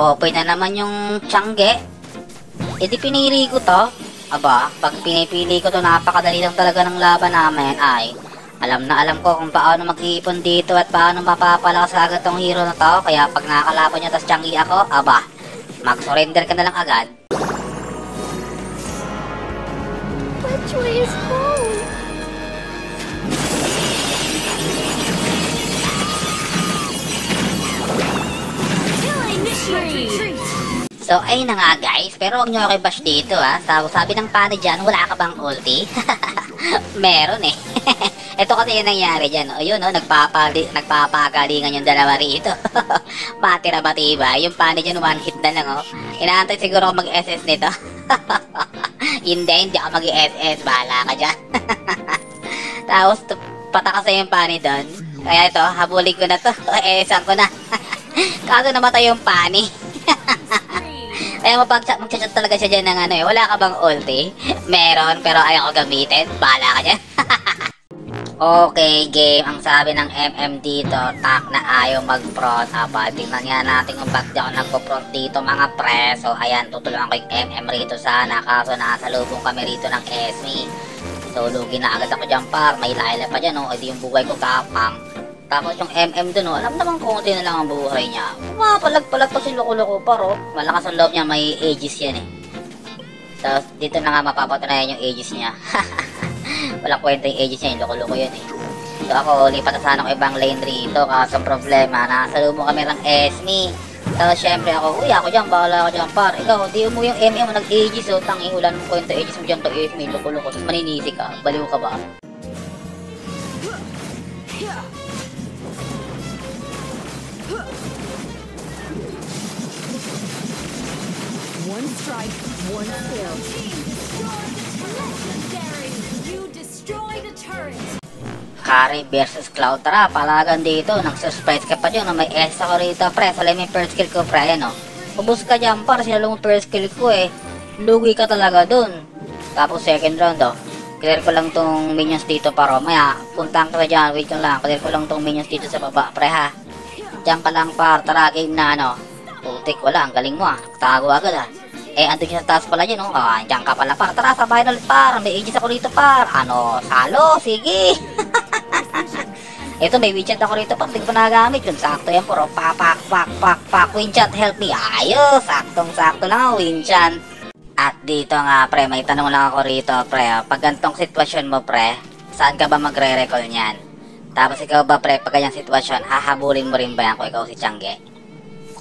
open na naman yung Tiangge. E di pinili ko to. Aba, pag pinipili ko to, napakadali lang talaga ng laban namin. Ay, alam na alam ko kung paano mag-iipon dito at paano mapapalakas agad tong hero na to. Kaya pag nakakalaban nyo tas Tiangge ako, aba, mag-surrender ka na lang agad. Which way is home? So, ayun na nga guys, pero huwag nyo ako i-bash dito ha. Sabi ng pana dyan, wala ka bang ulti? Meron eh. Ito kasi yung nangyari dyan. O yun, nagpapagalingan yung dalawa rito. Matira ba tiba? Yung pana dyan, one hit na lang oh. Inaantay siguro ako mag-SS nito. Hindi ako mag-SS. Bahala ka dyan. Tapos, patakas na yung pani doon. Kaya ito, habulin ko na to. SS-an ko na. Kaso namatay yung pani. Kaya mag-chat talaga siya dyan ng ano eh. Wala ka bang ulti? Meron, pero ayaw ko gamitin. Bahala ka dyan. Okay, game. Ang sabi ng MM dito, tak na ayaw mag-front. Aba, tingnan nga natin kung bakit ako nagpo-front dito mga pre. So, ayan, tutulungan ko yung MM rito sana. Kaso nakasalubong kami rito ng Esme. So, lugi na agad ako dyan par. May Layla pa dyan, oh. Edi yung buhay ko kapang. Tapos yung MM dun, oh, alam naman konti na lang ang buhay niya. Palag-palag pa si Loko-Loko paro. Malakas ang loob niya, may aegis yan eh. Tapos dito na nga mapapatunayan yung aegis niya. Walang kwenta yung aegis niya, yung Loko-Loko yun eh. So ako, lipat na sana ko ibang lane rito. Kaso ang problema, nakasalubong kami ng Esme. Tapos syempre ako, uy ako dyan, bahala ka dyan par. Ikaw, di mo yung MM mo nag-aegis, so tanging ulan mo kwenta aegis mo dyan to Esme, Loko-Loko. Tapos maninisi ka, baliw ka ba? One strike, one kill. Legendary! You destroy the turret! Carry versus Cloud. Tara, palagan dito. Nag-surprise ka pa dyan. May S ako rito, pre. Salay mo yung first kill ko, pre. Ayan, o. Ubus ka dyan, par. Sinalong yung first kill ko, eh. Lugi ka talaga dun. Tapos second round, o. Clear ko lang tong minions dito, paro. Maya, puntahan ka dyan. Wait lang. Clear ko lang tong minions dito sa baba, pre, ha. Diyan ka lang, par. Tara, game na, ano. Putik, wala. Ang galing mo, ah. Tago agad, ah. Eh, andun ka sa taas pala yun, oh. Ah, andyan ka pala, par. Tara, sabahin ulit, par. May aegis ako rito, par. Ano, salo? Sige. Ito, may winchat ako rito, par. Hindi ko pa nagamit yun. Sakto yan, puro. Pak. Winchat, help me. Ayos. Saktong-sakto lang, winchat. At dito nga, pre, may tanong lang ako rito, pre. Pag gantong sitwasyon mo, pre, saan ka ba magre-recall niyan? Tapos ikaw ba, pre, pag ganyang sitwasyon, hahabulin mo rin ba yan kung ikaw si Tiangge?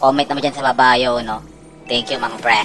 Comment naman dyan sa babayo, no? Thank you, mga pre.